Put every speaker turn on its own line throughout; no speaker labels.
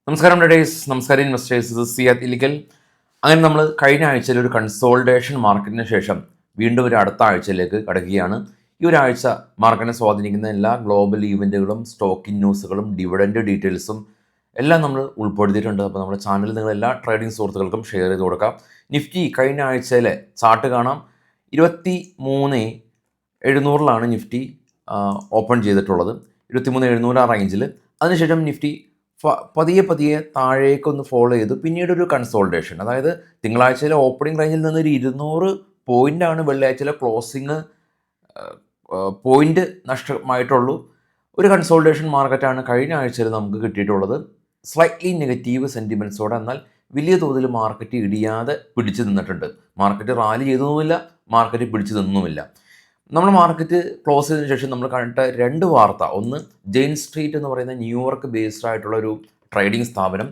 നമസ്കാരം ഡേസ്, നമസ്കാരം ഇൻവെസ്റ്റേഴ്സ്. ഇത് സിയാദ് ഇലിക്കൽ. അങ്ങനെ നമ്മൾ കഴിഞ്ഞ ആഴ്ചയിൽ ഒരു കൺസോൾട്ടേഷൻ മാർക്കറ്റിന് ശേഷം വീണ്ടും ഒരു അടുത്ത ആഴ്ചയിലേക്ക് കടക്കുകയാണ്. ഈ ഒരാഴ്ച മാർക്കറ്റിനെ സ്വാധീനിക്കുന്ന എല്ലാ ഗ്ലോബൽ ഈവൻറ്റുകളും, സ്റ്റോക്കിംഗ് ന്യൂസുകളും, ഡിവിഡൻഡ് ഡീറ്റെയിൽസും എല്ലാം നമ്മൾ ഉൾപ്പെടുത്തിയിട്ടുണ്ട്. അപ്പോൾ നമ്മുടെ ചാനലിൽ നിങ്ങൾ എല്ലാ ട്രേഡിംഗ് സുഹൃത്തുക്കൾക്കും ഷെയർ ചെയ്ത് കൊടുക്കാം. നിഫ്റ്റി കഴിഞ്ഞ ആഴ്ചയിലെ ചാർട്ട് കാണാം. 23,700 നിഫ്റ്റി ഓപ്പൺ ചെയ്തിട്ടുള്ളത്. 23,700 ആ റേഞ്ചിൽ. അതിനുശേഷം നിഫ്റ്റി പതിയെ താഴേക്കൊന്ന് ഫോളോ ചെയ്തു. പിന്നീട് ഒരു കൺസോൾട്ടേഷൻ, അതായത് തിങ്കളാഴ്ചയിലെ ഓപ്പണിംഗ് റേഞ്ചിൽ നിന്ന് ഒരു 200 പോയിൻ്റാണ് വെള്ളിയാഴ്ചയിലെ ക്ലോസിങ് പോയിൻ്റ് നഷ്ടമായിട്ടുള്ളൂ. ഒരു കൺസോൾട്ടേഷൻ മാർക്കറ്റാണ് കഴിഞ്ഞ ആഴ്ചയിൽ നമുക്ക് കിട്ടിയിട്ടുള്ളത്. സ്ലൈറ്റ്ലി നെഗറ്റീവ് സെൻറ്റിമെൻറ്റ്സോടെ, എന്നാൽ വലിയ തോതിൽ മാർക്കറ്റ് ഇടിയാതെ പിടിച്ചു നിന്നിട്ടുണ്ട്. മാർക്കറ്റ് റാലി ചെയ്തൊന്നുമില്ല, മാർക്കറ്റ് പിടിച്ചു നിന്നുമില്ല. നമ്മൾ മാർക്കറ്റ് ക്ലോസ് ചെയ്തതിനു ശേഷം നമ്മൾ കണ്ട രണ്ട് വാർത്ത, ഒന്ന് ജെയിൻ സ്ട്രീറ്റ് എന്ന് പറയുന്ന ന്യൂയോർക്ക് ബേസ്ഡ് ആയിട്ടുള്ള ഒരു ട്രേഡിംഗ് സ്ഥാപനം.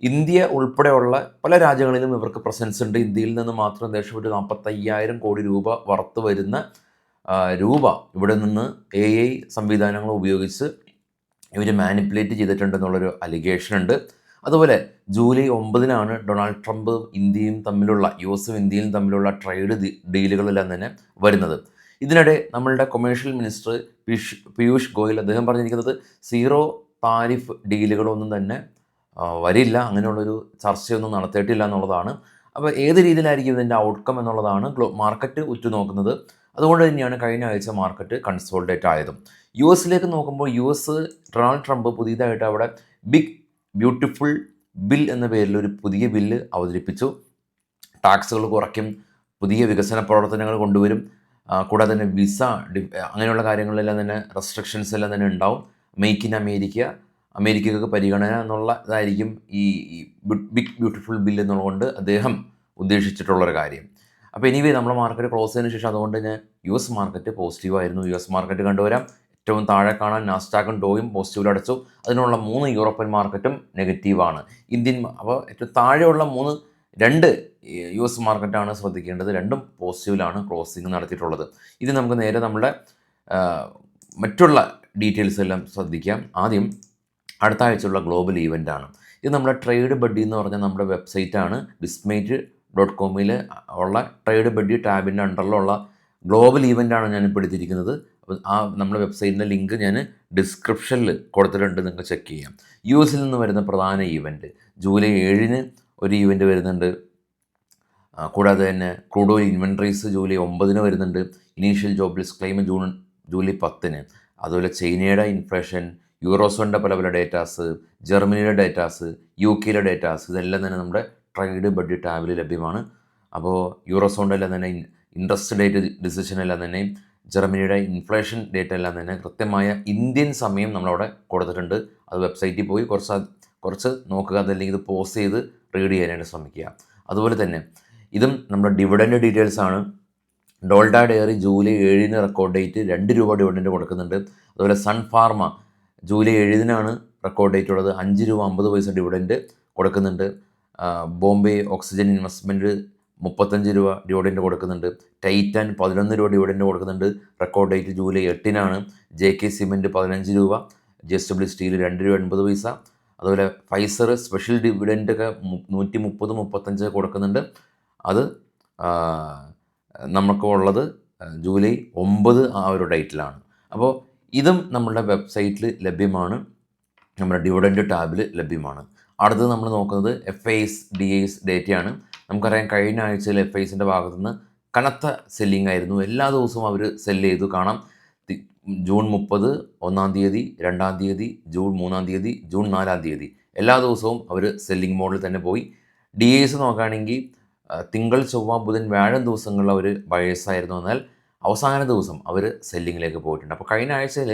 ഇന്ത്യ ഉൾപ്പെടെയുള്ള പല രാജ്യങ്ങളിലും ഇവർക്ക് പ്രസൻസ് ഉണ്ട്. ഇന്ത്യയിൽ നിന്ന് മാത്രം ഏകദേശം ഒരു 45,000 കോടി രൂപ വർത്ത് വരുന്ന രൂപ ഇവിടെ നിന്ന് AI സംവിധാനങ്ങൾ ഉപയോഗിച്ച് ഇവർ മാനിപ്പുലേറ്റ് ചെയ്തിട്ടുണ്ടെന്നുള്ളൊരു അലിഗേഷൻ ഉണ്ട്. അതുപോലെ ജൂലൈ 9 ഡൊണാൾഡ് ട്രംപ് ഇന്ത്യയും തമ്മിലുള്ള US-ഉം ഇന്ത്യയും തമ്മിലുള്ള ട്രേഡ് ഡീലുകളെല്ലാം തന്നെ വരുന്നത്. ഇതിനിടെ നമ്മളുടെ കൊമേഴ്ഷ്യൽ മിനിസ്റ്റർ പീയൂഷ് ഗോയൽ അദ്ദേഹം പറഞ്ഞിരിക്കുന്നത് സീറോ താരിഫ് ഡീലുകളൊന്നും തന്നെ വരില്ല, അങ്ങനെയുള്ളൊരു ചർച്ചയൊന്നും നടത്തിയിട്ടില്ല എന്നുള്ളതാണ്. അപ്പോൾ ഏത് രീതിയിലായിരിക്കും ഇതിൻ്റെ ഔട്ട്കം എന്നുള്ളതാണ് മാർക്കറ്റ് ഉറ്റുനോക്കുന്നത്. അതുകൊണ്ട് തന്നെയാണ് കഴിഞ്ഞ ആഴ്ച മാർക്കറ്റ് കൺസോൾട്ടേറ്റ് ആയതും. US-ലേക്ക് നോക്കുമ്പോൾ ഡൊണാൾഡ് ട്രംപ് പുതിയതായിട്ട് അവിടെ ബിഗ് ബ്യൂട്ടിഫുൾ ബിൽ എന്ന പേരിൽ ഒരു പുതിയ ബില്ല് അവതരിപ്പിച്ചു. ടാക്സുകൾ കുറയ്ക്കും, പുതിയ വികസന പ്രവർത്തനങ്ങൾ കൊണ്ടുവരും, കൂടാതെ തന്നെ വിസ അങ്ങനെയുള്ള കാര്യങ്ങളിലെല്ലാം തന്നെ റെസ്ട്രിക്ഷൻസ് എല്ലാം തന്നെ ഉണ്ടാവും. മെയ്ക്ക് ഇൻ അമേരിക്കയ്ക്ക് പരിഗണന എന്നുള്ള ഇതായിരിക്കും ഈ ബിഗ് ബ്യൂട്ടിഫുൾ ബിൽ എന്നുള്ളതുകൊണ്ട് അദ്ദേഹം ഉദ്ദേശിച്ചിട്ടുള്ളൊരു കാര്യം. അപ്പോൾ എനിവേ നമ്മൾ മാർക്കറ്റ് ക്ലോസ് ചെയ്തതിന് ശേഷം അതുകൊണ്ട് തന്നെ US മാർക്കറ്റ് പോസിറ്റീവായിരുന്നു. US മാർക്കറ്റ് കണ്ടുവരാം. ഏറ്റവും താഴെ കാണാൻ നാസ്ഡാക്കും ഡോയും പോസിറ്റീവിൽ അടച്ചു. അതിനുള്ള 3 യൂറോപ്യൻ മാർക്കറ്റും നെഗറ്റീവാണ്. അപ്പോൾ ഏറ്റവും താഴെയുള്ള രണ്ട് US മാർക്കറ്റാണ് ശ്രദ്ധിക്കേണ്ടത്. രണ്ടും പോസിറ്റീവിലാണ് ക്ലോസിംഗ് നടത്തിയിട്ടുള്ളത്. ഇത് നമുക്ക് നേരെ നമ്മുടെ മറ്റുള്ള ഡീറ്റെയിൽസ് എല്ലാം ശ്രദ്ധിക്കാം. ആദ്യം അടുത്ത ആഴ്ചയുള്ള ഗ്ലോബൽ ഈവൻ്റാണ്. ഇത് നമ്മുടെ ട്രേഡ് ബഡ്ഡി എന്ന് പറഞ്ഞാൽ നമ്മുടെ വെബ്സൈറ്റാണ്. Bismate.com ഉള്ള ട്രേഡ് ബഡ്ഡി ടാബിൻ്റെ അണ്ടറിലുള്ള ഗ്ലോബൽ ഈവൻ്റാണ് ഞാനിപ്പോൾ എടുത്തിരിക്കുന്നത്. അപ്പോൾ നമ്മുടെ വെബ്സൈറ്റിൻ്റെ ലിങ്ക് ഞാൻ ഡിസ്ക്രിപ്ഷനിൽ കൊടുത്തിട്ടുണ്ട്, നിങ്ങൾക്ക് ചെക്ക് ചെയ്യാം. US-ൽ നിന്ന് വരുന്ന പ്രധാന ഈവൻറ്റ് ജൂലൈ 7 ഒരു ഈവൻറ്റ് വരുന്നുണ്ട്. കൂടാതെ തന്നെ ക്രൂഡ് ഓയിൽ ഇൻവെൻട്രീസ് ജൂലൈ 9 വരുന്നുണ്ട്. Initial jobless claim July 10. അതുപോലെ ചൈനയുടെ ഇൻഫ്ലേഷൻ, യൂറോസോണിൻ്റെ പല ഡേറ്റാസ്, ജർമ്മനിയുടെ ഡേറ്റാസ്, UK-യിലെ ഡേറ്റാസ്, ഇതെല്ലാം തന്നെ നമ്മുടെ ട്രേഡ് ബഡ്ഡി ടാബിൽ ലഭ്യമാണ്. അപ്പോൾ യൂറോസോണിൻ്റെ എല്ലാം തന്നെ ഇൻട്രസ്റ്റ് റേറ്റ് ഡിസിഷൻ എല്ലാം തന്നെ, ജർമ്മനിയുടെ ഇൻഫ്ലേഷൻ ഡേറ്റ എല്ലാം തന്നെ കൃത്യമായ ഇന്ത്യൻ സമയം നമ്മളവിടെ കൊടുത്തിട്ടുണ്ട്. അത് വെബ്സൈറ്റിൽ പോയി കുറച്ച് നോക്കുക, അതല്ലെങ്കിൽ ഇത് പോസ്റ്റ് ചെയ്ത് റീഡ് ചെയ്യാനായിട്ട് ശ്രമിക്കുക. അതുപോലെ തന്നെ ഇതും നമ്മുടെ ഡിവിഡൻഡ് ഡീറ്റെയിൽസ് ആണ്. Dodla dairy July 7 record date, 2 രൂപ ഡിവിഡൻഡ് കൊടുക്കുന്നുണ്ട്. അതുപോലെ Sun Pharma July 7 record date ഉള്ളത്, 5 രൂപ 50 പൈസ ഡിവിഡൻഡ് കൊടുക്കുന്നുണ്ട്. ബോംബെ ഓക്സിജൻ ഇൻവെസ്റ്റ്മെൻറ്റ് 35 രൂപ ഡിവിഡൻഡ് കൊടുക്കുന്നുണ്ട്. ടൈറ്റൻ 11 രൂപ ഡിവിഡൻഡ് കൊടുക്കുന്നുണ്ട്. Record date July 8 JK cement 15 രൂപ, JSW സ്റ്റീൽ 2 രൂപ 80 പൈസ. അതുപോലെ ഫൈസർ സ്പെഷ്യൽ ഡിവിഡൻഡൊക്കെ 130-135 കൊടുക്കുന്നുണ്ട്. അത് നമുക്ക് ഉള്ളത് ജൂലൈ 9 ആ ഒരു ഡേറ്റിലാണ്. അപ്പോൾ ഇതും നമ്മളുടെ വെബ്സൈറ്റിൽ ലഭ്യമാണ്, നമ്മുടെ ഡിവിഡൻഡ് ടാബിൽ ലഭ്യമാണ്. അടുത്തത് നമ്മൾ നോക്കുന്നത് FIS DIS ഡേറ്റയാണ്. നമുക്കറിയാം കഴിഞ്ഞ ആഴ്ചയിൽ FISൻ്റെ ഭാഗത്തുനിന്ന് കനത്ത സെല്ലിംഗ് ആയിരുന്നു. എല്ലാ ദിവസവും അവർ സെല്ല് ചെയ്തു കാണാം. ജൂൺ 30, 1-ാം തീയതി, 2-ാം തീയതി, ജൂൺ 3-ാം തീയതി, ജൂൺ 4-ാം തീയതി എല്ലാ ദിവസവും അവർ സെല്ലിംഗ് മോഡിൽ തന്നെ പോയി. DIS നോക്കുകയാണെങ്കിൽ തിങ്കൾ, ചൊവ്വ, ബുധൻ, വ്യാഴം ദിവസങ്ങളിൽ അവർ ബയേഴ്സായിരുന്നു. എന്നാൽ അവസാന ദിവസം അവർ സെല്ലിങ്ങിലേക്ക് പോയിട്ടുണ്ട്. അപ്പോൾ കഴിഞ്ഞ ആഴ്ചയിൽ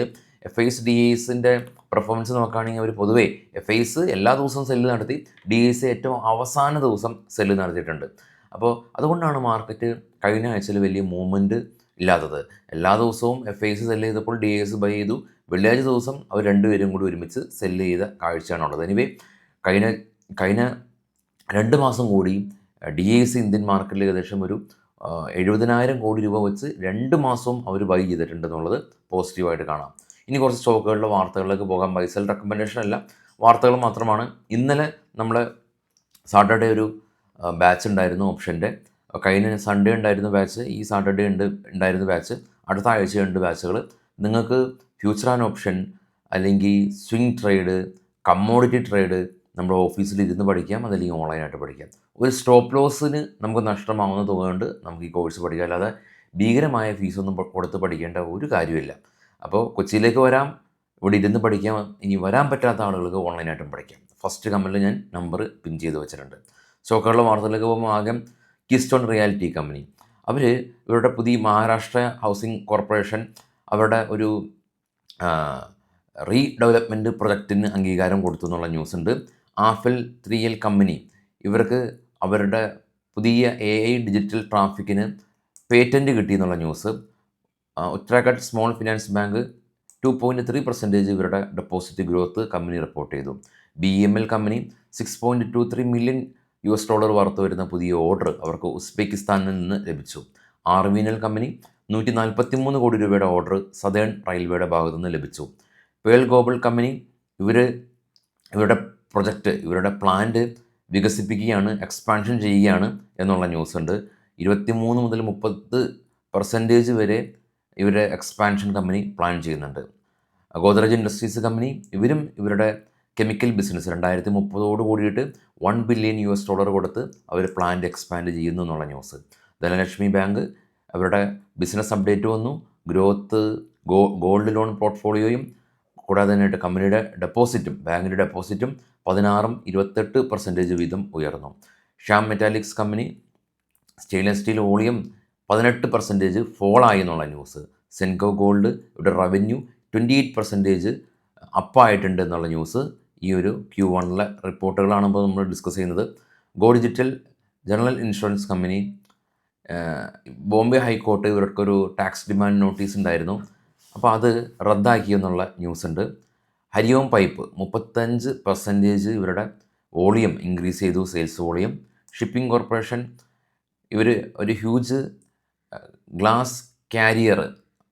FIS DISൻ്റെ പെർഫോമൻസ് നോക്കുകയാണെങ്കിൽ അവർ പൊതുവേ FIS എല്ലാ ദിവസവും സെല്ല് നടത്തി, DIS ഏറ്റവും അവസാന ദിവസം സെല്ല് നടത്തിയിട്ടുണ്ട്. അപ്പോൾ അതുകൊണ്ടാണ് മാർക്കറ്റ് കഴിഞ്ഞ ആഴ്ചയിൽ വലിയ മൂവ്മെൻറ്റ് ഇല്ലാത്തത്. എല്ലാ ദിവസവും FIS സെല്ല് ചെയ്തപ്പോൾ DIS ബൈ ചെയ്തു. വെള്ളിയാഴ്ച ദിവസം അവർ രണ്ടുപേരും കൂടി ഒരുമിച്ച് സെല്ല് ചെയ്ത കാഴ്ചയാണുള്ളത്. എനിവേ കഴിഞ്ഞ 2 മാസം കൂടി DIS ഇന്ത്യൻ മാർക്കറ്റിൽ ഏകദേശം ഒരു 70,000 കോടി രൂപ വെച്ച് 2 മാസവും അവർ ബൈ ചെയ്തിട്ടുണ്ടെന്നുള്ളത് പോസിറ്റീവായിട്ട് കാണാം. ഇനി കുറച്ച് സ്റ്റോക്കുകളുടെ വാർത്തകളിലേക്ക് പോകാം. ബൈസെൽ റെക്കമെൻഡേഷൻ അല്ല, വാർത്തകൾ മാത്രമാണ്. ഇന്നലെ നമ്മൾ സാറ്റർഡേ ഒരു ബാച്ച് ഉണ്ടായിരുന്നു ഓപ്ഷൻ്റെ. കഴിഞ്ഞ സൺഡേ ഉണ്ടായിരുന്ന ബാച്ച്, ഈ സാറ്റർഡേ ഉണ്ടായിരുന്ന ബാച്ച്, അടുത്ത ആഴ്ചയുണ്ട് ബാച്ചുകൾ. നിങ്ങൾക്ക് ഫ്യൂച്ചർ ആൻഡ് ഓപ്ഷൻ അല്ലെങ്കിൽ സ്വിംഗ് ട്രേഡ്, കമ്മോഡിറ്റി ട്രേഡ് നമ്മുടെ ഓഫീസിൽ ഇരുന്ന് പഠിക്കാം, അതല്ലെങ്കിൽ ഓൺലൈനായിട്ട് പഠിക്കാം. ഒരു സ്റ്റോപ്പ് ലോസിന് നമുക്ക് നഷ്ടമാവുന്ന തുക കൊണ്ട് നമുക്ക് ഈ കോഴ്സ് പഠിക്കാം. അല്ലാതെ ഭീകരമായ ഫീസൊന്നും കൊടുത്ത് പഠിക്കേണ്ട ഒരു കാര്യമില്ല. അപ്പോൾ കൊച്ചിയിലേക്ക് വരാം, ഇവിടെ ഇരുന്ന് പഠിക്കാം. ഇനി വരാൻ പറ്റാത്ത ആളുകൾക്ക് ഓൺലൈനായിട്ടും പഠിക്കാം. ഫസ്റ്റ് കമൻറ്റിൽ ഞാൻ നമ്പർ പിൻ ചെയ്ത് വെച്ചിട്ടുണ്ട്. കേരള വാർത്തകളിലേക്ക് പോകുമ്പോൾ ആദ്യം കീസ്റ്റോൺ റിയാലിറ്റി കമ്പനി, അവർ ഇവരുടെ പുതിയ മഹാരാഷ്ട്ര ഹൗസിംഗ് കോർപ്പറേഷൻ അവരുടെ ഒരു റീഡെവലപ്മെൻറ്റ് പ്രൊജക്റ്റിന് അംഗീകാരം കൊടുത്തു എന്നുള്ള ന്യൂസ് ഉണ്ട്. ആഫൽ 3L കമ്പനി, ഇവർക്ക് അവരുടെ പുതിയ AI ഡിജിറ്റൽ ട്രാഫിക്കിന് പേറ്റൻറ്റ് കിട്ടി എന്നുള്ള news. Uttarakhand small finance bank 2.3% ഇവരുടെ ഡെപ്പോസിറ്റ് ഗ്രോത്ത് കമ്പനി റിപ്പോർട്ട് ചെയ്തു. BEML കമ്പനി $6.23 മില്യൺ വർത്ത് വരുന്ന പുതിയ ഓർഡർ അവർക്ക് ഉസ്ബെക്കിസ്ഥാനിൽ നിന്ന് ലഭിച്ചു. RVNL കമ്പനി 143 കോടി രൂപയുടെ ഓർഡർ സദേൺ റെയിൽവേയുടെ ഭാഗത്തു നിന്ന് ലഭിച്ചു. പേൾ ഗ്ലോബൽ കമ്പനി ഇവരുടെ പ്രൊജക്റ്റ്, ഇവരുടെ പ്ലാന്റ് വികസിപ്പിക്കുകയാണ്, എക്സ്പാൻഷൻ ചെയ്യുകയാണ് എന്നുള്ള ന്യൂസ് ഉണ്ട്. 23 മുതൽ 30% വരെ ഇവരുടെ എക്സ്പാൻഷൻ കമ്പനി പ്ലാൻ ചെയ്യുന്നുണ്ട്. ഗോദ്രേജ് ഇൻഡസ്ട്രീസ് കമ്പനി, ഇവരും ഇവരുടെ കെമിക്കൽ ബിസിനസ് 2030 കൂടിയിട്ട് $1 ബില്യൺ കൊടുത്ത് അവർ പ്ലാന്റ് എക്സ്പാൻഡ് ചെയ്യുന്നു എന്നുള്ള ന്യൂസ്. ധനലക്ഷ്മി ബാങ്ക് അവരുടെ ബിസിനസ് അപ്ഡേറ്റ് വന്നു. ഗ്രോത്ത്, ഗോൾഡ് ലോൺ പോർട്ട്ഫോളിയോയും കൂടാതെ തന്നെയായിട്ട് കമ്പനിയുടെ ഡെപ്പോസിറ്റും, ബാങ്കിൻ്റെ ഡെപ്പോസിറ്റും 16-28% വീതം ഉയർന്നു. Shyam metallics company stainless steel volume 18% ഫോളായി എന്നുള്ള ന്യൂസ്. സെൻകോ ഗോൾഡ് ഇവിടെ റവന്യൂ 28% അപ്പായിട്ടുണ്ട് എന്നുള്ള ന്യൂസ്. ഈ ഒരു Q1 റിപ്പോർട്ടുകളാണ് ഇപ്പോൾ നമ്മൾ ഡിസ്കസ് ചെയ്യുന്നത്. Go digital general insurance company, Bombay high court ഇവർക്കൊരു ടാക്സ് ഡിമാൻഡ് നോട്ടീസ് ഉണ്ടായിരുന്നു, അപ്പോൾ അത് റദ്ദാക്കി എന്നുള്ള ന്യൂസ് ഉണ്ട്. ഹരിയോം പൈപ്പ് 35% ഇവരുടെ വോളിയം ഇൻക്രീസ് ചെയ്തു, സെയിൽസ് വോളിയം. ഷിപ്പിംഗ് കോർപ്പറേഷൻ ഇവർ ഒരു ഹ്യൂജ് ഗ്ലാസ് കാരിയർ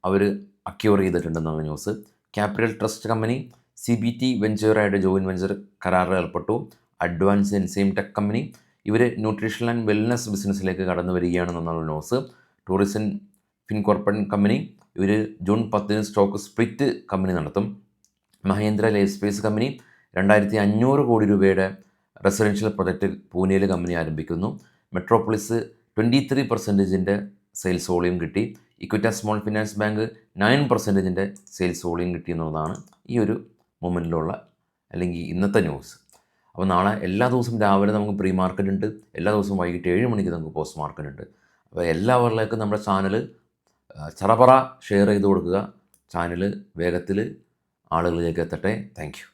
അവർ അക്യൂർ ചെയ്തിട്ടുണ്ടെന്നുള്ള news. Capital trust company CBT വെഞ്ചറായിട്ട് ജോയിൻറ്റ് വെഞ്ചർ കരാറിൽ ഏർപ്പെട്ടു. അഡ്വാൻസ് എൻസൈം ടെക് കമ്പനി ഇവർ ന്യൂട്രീഷൻ ആൻഡ് വെൽനസ് ബിസിനസ്സിലേക്ക് കടന്നു വരികയാണെന്നുള്ള ന്യൂസ്. ടൂറിസം ഫിൻകോർപ്പറേഷൻ കമ്പനി ഇവർ ജൂൺ 10 സ്റ്റോക്ക് സ്പ്ലിറ്റ് കമ്പനി നടത്തും. മഹേന്ദ്ര ലൈഫ് സ്പേസ് കമ്പനി 2500 കോടി രൂപയുടെ റെസിഡൻഷ്യൽ പ്രൊജക്റ്റ് പൂനെയിൽ കമ്പനി ആരംഭിക്കുന്നു. മെട്രോപോളിസ് 23% സെയിൽസ് വോളിയം കിട്ടി. Equitas small finance bank 9% sales volume കിട്ടി എന്നുള്ളതാണ് ഈ ഒരു മൊമെൻറ്റിലുള്ള അല്ലെങ്കിൽ ഇന്നത്തെ ന്യൂസ്. അപ്പോൾ നാളെ എല്ലാ ദിവസവും രാവിലെ നമുക്ക് പ്രീ മാർക്കറ്റ് ഉണ്ട്, എല്ലാ ദിവസവും വൈകിട്ട് 7 മണിക്ക് നമുക്ക് പോസ്റ്റ് മാർക്കറ്റ് ഉണ്ട്. അപ്പോൾ എല്ലാവരിലേക്കും നമ്മുടെ ചാനൽ ചറപറ ഷെയർ ചെയ്ത് കൊടുക്കുക. ചാനൽ വേഗത്തിൽ ആളുകളിലേക്ക് എത്തട്ടെ. Thank U.